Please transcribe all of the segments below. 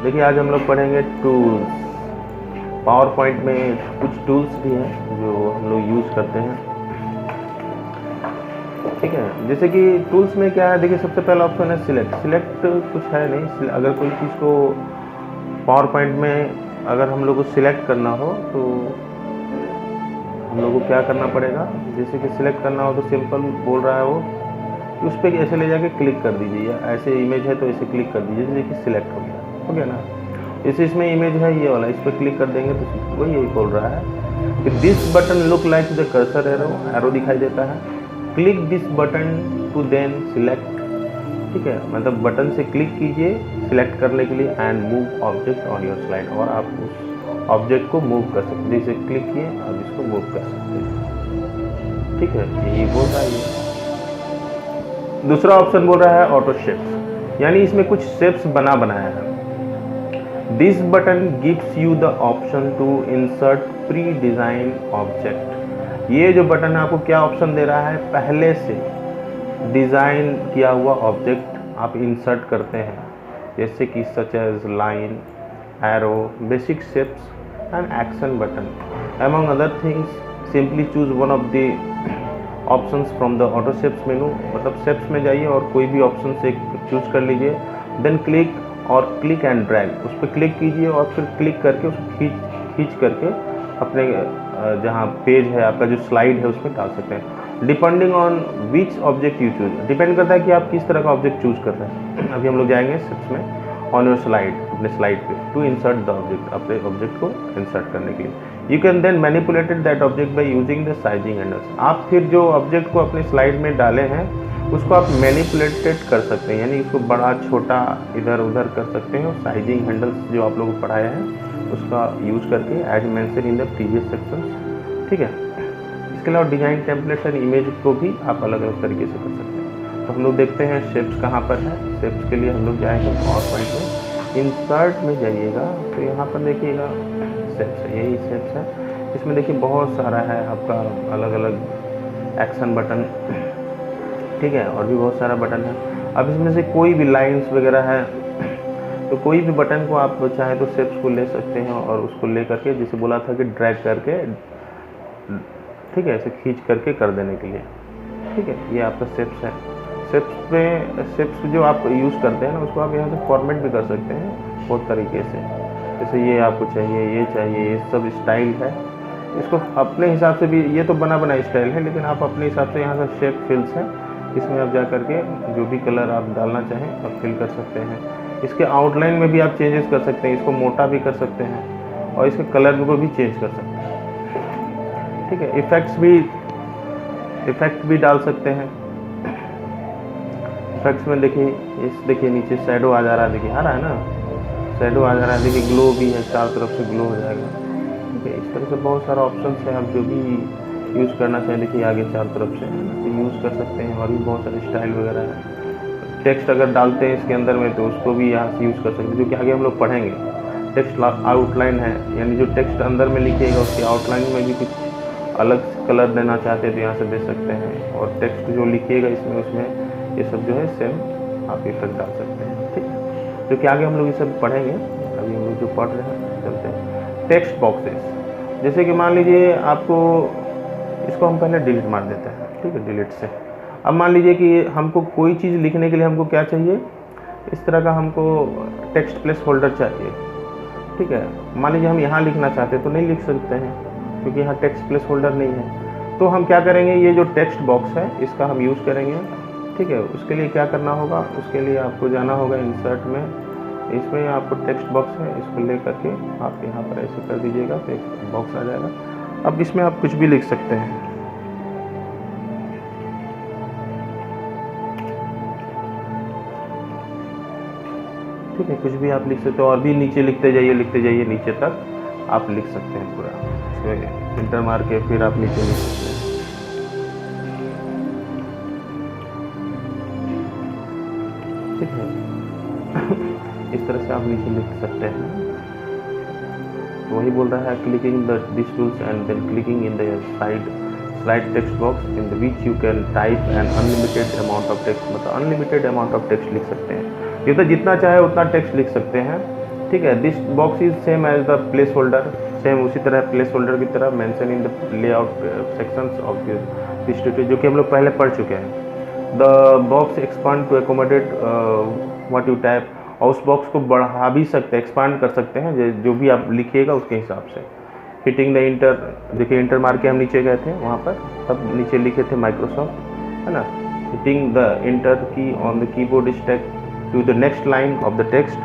देखिए आज हम लोग पढ़ेंगे टूल्स। पावर पॉइंट में कुछ टूल्स भी हैं जो हम लोग यूज़ करते हैं, ठीक है। जैसे कि टूल्स में क्या है, देखिए सबसे पहला ऑप्शन है सिलेक्ट। सिलेक्ट कुछ है नहीं, अगर कोई चीज़ को पावर पॉइंट में अगर हम लोग को सिलेक्ट करना हो तो हम लोग को क्या करना पड़ेगा। जैसे कि सिलेक्ट करना हो तो सिंपल बोल रहा है वो कि उस पर ऐसे ले जाके क्लिक कर दीजिए, या ऐसे इमेज है तो ऐसे क्लिक कर दीजिए, जैसे कि सिलेक्ट हो गया ना। जैसे इसमें इमेज है ये वाला, इस पर क्लिक कर देंगे तो वही यही बोल रहा है कि this button look like the cursor arrow दिखाई देता है। Click this button to then select, ठीक है, मतलब बटन से क्लिक कीजिए सिलेक्ट करने के लिए, and move object on your slide, और आप उस ऑब्जेक्ट को मूव कर सकते हैं। जैसे क्लिक किए अब इसको मूव कर सकते हैं, ठीक है, यही बोल रहा है ये। दूसरा ऑप्शन बोल रहा है ऑटो शेप्स, यानी इसमें कुछ शेप्स बनाया है। This button gives you the option to insert pre design object. ये जो बटन है आपको क्या ऑप्शन दे रहा है, पहले से डिज़ाइन किया हुआ ऑब्जेक्ट आप इंसर्ट करते हैं, जैसे कि such as line, arrow, basic shapes and action button among other things। Simply choose one of the options from the auto shapes menu, मतलब शेप्स में जाइए और कोई भी ऑप्शन से चूज कर लीजिए, देन क्लिक और क्लिक एंड ड्रैग, उस पर क्लिक कीजिए और फिर क्लिक करके उसको खींच करके अपने जहाँ पेज है आपका जो स्लाइड है उसमें डाल सकते हैं। Depending on which object you choose, depend करता है कि आप किस तरह का ऑब्जेक्ट चूज कर रहे हैं। अभी हम लोग जाएंगे शेप्स में, ऑन योर स्लाइड, अपने स्लाइड पे, टू इंसर्ट द ऑब्जेक्ट, अपने ऑब्जेक्ट को इंसर्ट करने के लिए। You can then manipulated that object by using the sizing handles. आप फिर जो ऑब्जेक्ट को अपने स्लाइड में डाले हैं उसको आप मैनिपुलेटेड कर सकते हैं, यानी उसको बड़ा छोटा इधर उधर कर सकते हैं, और साइजिंग हैंडल्स जो आप लोग को पढ़ाए हैं उसका यूज करके, as mention in the previous section, ठीक है। इसके अलावा डिजाइन टेम्पलेट्स एंड इमेज को भी आप अलग अलग तरीके से कर सकते हैं। तो हम लोग देखते हैं शेप्स कहाँ पर है। शेप्स के लिए हम लोग जाएंगे पावर पॉइंट में, इंसर्ट में जाइएगा तो यहाँ पर देखिएगा शेप्स है, यही शेप्स है। इसमें देखिए बहुत सारा है आपका अलग अलग एक्शन बटन, ठीक है, और भी बहुत सारा बटन है। अब इसमें से कोई भी लाइंस वगैरह है तो कोई भी बटन को आप चाहे तो शेप्स को ले सकते हैं और उसको ले करके, जैसे बोला था कि ड्रैग करके, ठीक है, ऐसे खींच करके कर देने के लिए, ठीक है, ये आपका शेप्स है। शेप्स में शेप्स जो आप यूज़ करते हैं ना उसको आप यहाँ से फॉर्मेट भी कर सकते हैं बहुत तरीके से, जैसे ये आपको चाहिए, ये चाहिए, ये सब स्टाइल है। इसको अपने हिसाब से भी, ये तो बना स्टाइल है, लेकिन आप अपने हिसाब से यहाँ से शेप फिल्स है, इसमें आप जा करके जो भी कलर आप डालना चाहें आप फिल कर सकते हैं। इसके आउटलाइन में भी आप चेंजेस कर सकते हैं, इसको मोटा भी कर सकते हैं और इसके कलर को भी चेंज कर सकते हैं, ठीक है। इफेक्ट भी डाल सकते हैं। इफेक्ट्स में देखिए नीचे शैडो आ जा रहा है, देखिए आ रहा है ना, शैडो आ जा रहा है, देखिए ग्लो भी है, चारों तरफ से ग्लो हो जाएगा, ठीक है। इस तरह से बहुत सारा ऑप्शन है, आप जो भी यूज़ करना चाहें देखिए आगे चारों तरफ से तो यूज़ कर सकते हैं। और भी बहुत सारे स्टाइल वगैरह है। टेक्स्ट अगर डालते हैं इसके अंदर में तो उसको भी यहाँ से यूज़ कर सकते हैं, जो कि आगे हम लोग पढ़ेंगे। टेक्स्ट आउटलाइन है, यानी जो टेक्स्ट अंदर में लिखिएगा उसकी आउटलाइन में भी कुछ अलग कलर देना चाहते हैं तो यहाँ से दे सकते हैं। और टेक्स्ट जो लिखिएगा इसमें उसमें ये सब जो है सेम आप इफेक्ट डाल सकते हैं, ठीक है, जो कि आगे हम लोग ये सब पढ़ेंगे। अभी हम लोग जो पढ़ रहे हैं चलते हैं। टेक्स्ट बॉक्सेस, जैसे कि मान लीजिए आपको, इसको हम पहले डिलीट मार देते हैं, ठीक है, डिलीट से। अब मान लीजिए कि हमको कोई चीज़ लिखने के लिए हमको क्या चाहिए, इस तरह का हमको टेक्स्ट प्लेस होल्डर चाहिए, ठीक है। मान लीजिए हम यहाँ लिखना चाहते हैं तो नहीं लिख सकते हैं क्योंकि यहाँ टेक्स्ट प्लेस होल्डर नहीं है। तो हम क्या करेंगे, ये जो टेक्स्ट बॉक्स है इसका हम यूज़ करेंगे, ठीक है। उसके लिए क्या करना होगा, उसके लिए आपको जाना होगा इंसर्ट में, इसमें आपको टेक्स्ट बॉक्स है, इसको ले करके आप यहाँ पर ऐसे कर दीजिएगा तो एक बॉक्स आ जाएगा। अब इसमें आप कुछ भी लिख सकते हैं, ठीक है, कुछ भी आप लिख सकते हो। और भी नीचे लिखते जाइए नीचे तक आप लिख सकते हैं पूरा, इसमें इंटर मार के फिर आप नीचे लिख सकते हैं, ठीक है। इस तरह से आप नीचे लिख सकते हैं। तो वही बोल रहा है, clicking the this tools and then clicking in the slide text box in the which you can type an unlimited amount of text, मतलब अनलिमिटेड अमाउंट ऑफ टेक्स्ट लिख सकते हैं। ये तो जितना चाहे उतना टेक्स्ट लिख सकते हैं, ठीक है। This box is same as the placeholder, same उसी तरह प्लेस होल्डर की तरह mention in the layout sections of this tutorial, जो कि हम लोग पहले पढ़ चुके हैं। The box expand to accommodate what you type, और उस बॉक्स को बढ़ा भी सकते हैं, एक्सपांड कर सकते हैं जो भी आप लिखिएगा उसके हिसाब से। हिटिंग द इंटर, देखिए इंटर मार के हम नीचे गए थे वहाँ पर, तब नीचे लिखे थे माइक्रोसॉफ्ट, है ना। Hitting the enter key on the keyboard is take to the next line of the text,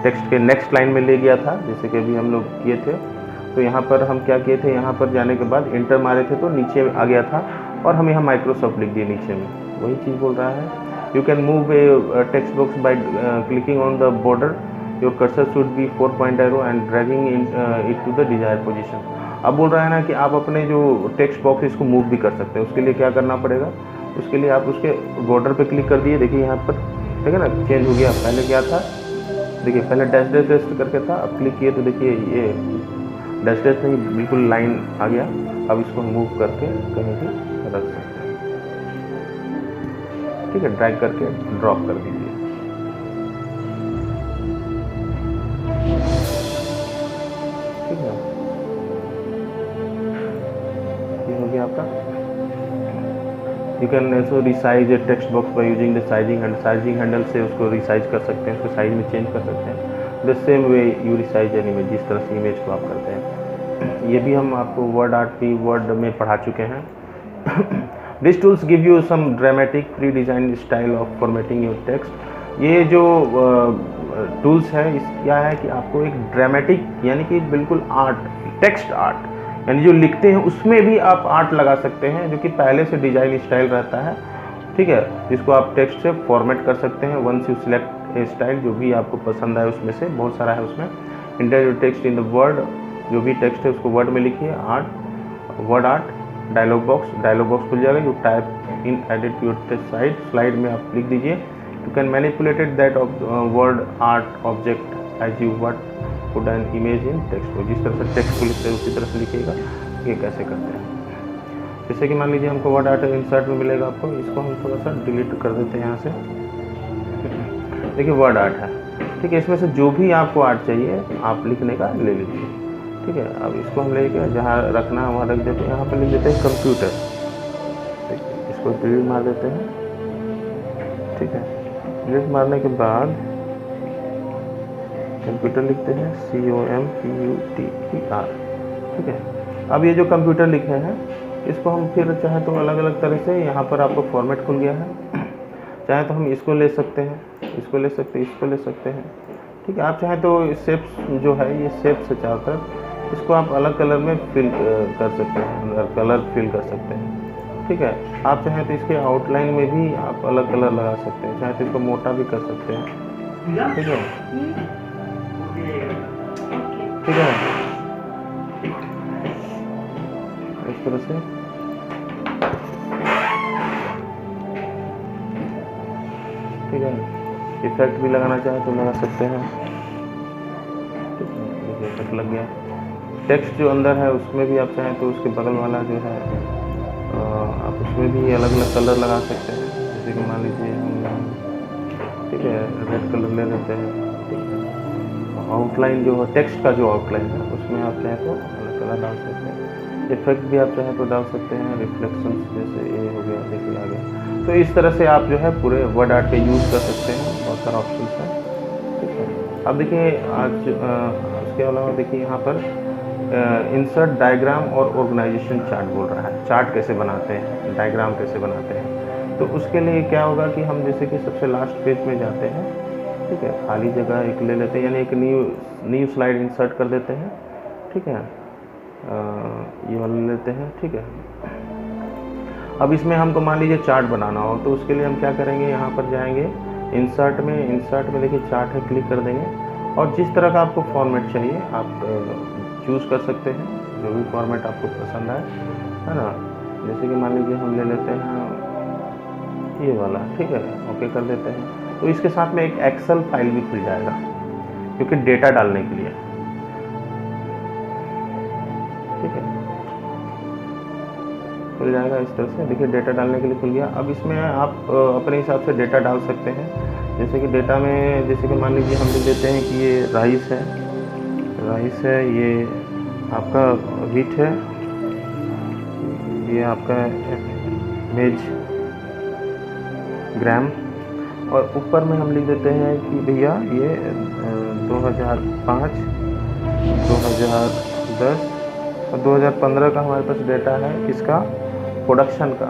text के नेक्स्ट लाइन में ले गया था, जैसे कि अभी हम लोग किए थे। तो यहाँ पर हम क्या किए थे, यहाँ पर जाने के बाद इंटर मारे थे तो नीचे आ गया था, और हम यहाँ माइक्रोसॉफ्ट लिख दिए नीचे में, वही चीज़ बोल रहा है। You can move a text box by clicking on the border, your cursor should be 4 point arrow and dragging it to the desire position. अब बोल रहा है ना कि आप अपने जो टेक्स्ट बॉक्स इसको मूव भी कर सकते हैं। उसके लिए क्या करना पड़ेगा, उसके लिए आप उसके बॉर्डर पे क्लिक कर दिए, देखिए यहाँ पर ठीक है ना, चेंज हो गया। पहले क्या था, देखिए पहले डैश डैश डैश करके था, अब क्लिक किए तो देखिए ये डैश डैश नहीं, बिल्कुल लाइन आ गया। अब इसको मूव करके कहीं भी रख सकते हैं, ठीक है। ड्रैग करके ड्रॉप कर दीजिए, ठीक है। ये हो गया आपका। You can also resize A text box bye using the sizing handle से उसको रिसाइज कर सकते हैं, उसको साइज में चेंज कर सकते हैं। The same way you resize an image, जिस तरह से इमेज को आप करते हैं। ये भी हम आपको वर्ड आर्ट की वर्ड में पढ़ा चुके हैं। This tools give you some dramatic pre design style of formatting your text. ये जो टूल्स है क्या है कि आपको एक ड्रामेटिक यानी कि बिल्कुल आर्ट, टेक्स्ट आर्ट यानी जो लिखते हैं उसमें भी आप आर्ट लगा सकते हैं, जो कि पहले से डिजाइन स्टाइल रहता है, ठीक है, जिसको आप टेक्स्ट से फॉर्मेट कर सकते हैं। Once you select a style, जो भी आपको पसंद आए उसमें से, बहुत सारा है उसमें। Enter your text in the word, जो भी टेक्स्ट है उसको वर्ड में लिखिए, art, word art, dialogue box खुल जाएगा। You type in edit your text slide में आप लिख दीजिए। You can manipulated that word art object as you what put an image in text को, जिस तरह से टेक्स्ट को लिखते हैं उसी तरह से लिखिएगा। ये कैसे करते हैं, जैसे कि मान लीजिए हमको वर्ड आर्ट इंसर्ट में मिलेगा आपको, इसको हम थोड़ा सा डिलीट कर देते हैं यहाँ से। देखिए वर्ड आर्ट है, ठीक है। इसमें से जो भी आपको आर्ट चाहिए आप लिखने का ले लीजिए, ठीक है। अब इसको हम लेके जहाँ रखना है वहाँ रख देते हैं। यहाँ पर लिख देते हैं कंप्यूटर, इसको डिलीट मार देते हैं, ठीक है। डिलीट मारने के बाद कंप्यूटर लिखते हैं, COMPUTER, ठीक है। अब ये जो कंप्यूटर लिखे हैं इसको हम फिर चाहे तो अलग अलग तरह से, यहाँ पर आपको फॉर्मेट खुल गया है, चाहे तो हम इसको ले सकते हैं, इसको ले सकते हैं, इसको ले सकते हैं, ठीक है। आप चाहे तो शेप्स जो है ये शेप से चारों तरफ इसको आप अलग कलर में फिल कर सकते हैं, कलर फिल कर सकते हैं, ठीक है। आप चाहे तो इसके आउटलाइन में भी आप अलग कलर लगा सकते हैं, चाहे तो इसको मोटा भी कर सकते हैं, ठीक है, ठीक है। इस तरह से ठीक है। इफेक्ट भी लगाना चाहे तो लगा सकते हैं, इफेक्ट लग गया। टेक्स्ट जो अंदर है उसमें भी आप चाहें तो उसके बगल वाला जो है आप उसमें भी अलग अलग कलर लगा सकते हैं। जैसे कि मान लीजिए हम ठीक है रेड कलर ले लेते हैं, ठीक है। आउटलाइन जो है टेक्स्ट का जो आउटलाइन है उसमें आप चाहें तो अलग कलर डाल सकते हैं। इफेक्ट भी आप चाहें तो डाल सकते हैं, रिफ्लेक्शन जैसे ये हो गया, देखिए आ गया। तो इस तरह से आप जो है पूरे वर्ड आर्ट पे यूज़ कर सकते हैं, बहुत सारा ऑप्शन है, ठीक है। अब देखिए आज उसके अलावा देखिए यहाँ पर इंसर्ट डायग्राम और ऑर्गेनाइजेशन चार्ट बोल रहा है। चार्ट कैसे बनाते हैं, डायग्राम कैसे बनाते हैं, तो उसके लिए क्या होगा कि हम जैसे कि सबसे लास्ट पेज में जाते हैं, ठीक है। खाली जगह एक ले लेते हैं, यानी एक न्यू स्लाइड इंसर्ट कर देते हैं, ठीक है। ये वाला लेते हैं, ठीक है। अब इसमें हमको मान लीजिए चार्ट बनाना हो तो उसके लिए हम क्या करेंगे, यहाँ पर जाएंगे इंसर्ट में देखिए चार्ट है, क्लिक कर देंगे और जिस तरह का आपको फॉर्मेट चाहिए आप चूज़ कर सकते हैं, जो भी फॉर्मेट आपको पसंद आए, है ना। जैसे कि मान लीजिए हम ले लेते हैं ये वाला, ठीक है, ओके कर देते हैं। तो इसके साथ में एक एक्सेल फाइल भी खुल जाएगा क्योंकि डेटा डालने के लिए, ठीक है, खुल जाएगा इस तरह से। देखिए डेटा डालने के लिए खुल गया। अब इसमें आप अपने हिसाब से डेटा डाल सकते हैं, जैसे कि डेटा में, जैसे कि मान लीजिए हम लिख देते हैं कि ये राइस है, ये आपका व्हीट है, ये आपका मेज ग्राम, और ऊपर में हम लिख देते हैं कि भैया ये 2005, 2010 और 2015 का हमारे पास डेटा है, किसका, प्रोडक्शन का।